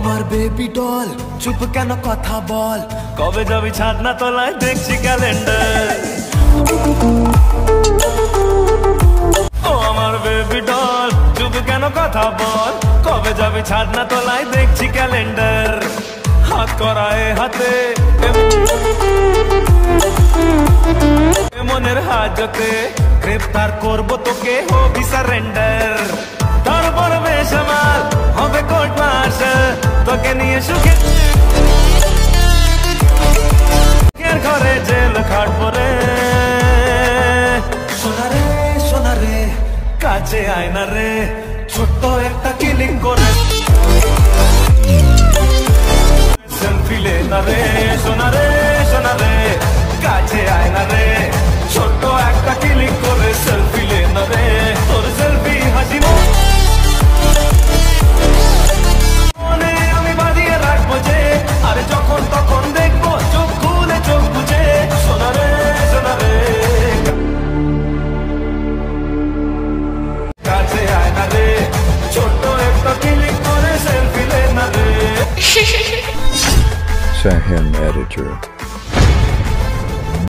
আমার baby doll চুপ কেন কথা বল কবে যাবি ছাদ না তলায় দেখছি ক্যালেন্ডার ও আমার বেবি ডল চুপ কেন কথা বল কবে যাবি ছাদ না তলায় দেখছি ক্যালেন্ডার হাত করায় হাতে মনের হাজতে গ্রেফতার করবো তোকে হবি সারেন্ডার তারপর বেসামাল হবে কোর্ট মার্শাল তোকে নিয়ে সুখে ঘরে জেল খাটবো রে সোনা রে কাছে আয় না রে ছোট্ট একটা কিলিং করে সেলফি লে না রে সোনা রে কাছে আয় না রে ছোট্ট একটা কিলিং করে সেলফি লে না রে তোর সেলফি হাসি মনে আমি বাঁধিয়ে রাখবো যে আরে যখন তখন দেখবো চোখ খুলে চোখ বুঝে সোনা রে কাছে আয় না রে ছোট্ট একটা কিলিং করে সেলফি লে না রে Sahim Editor.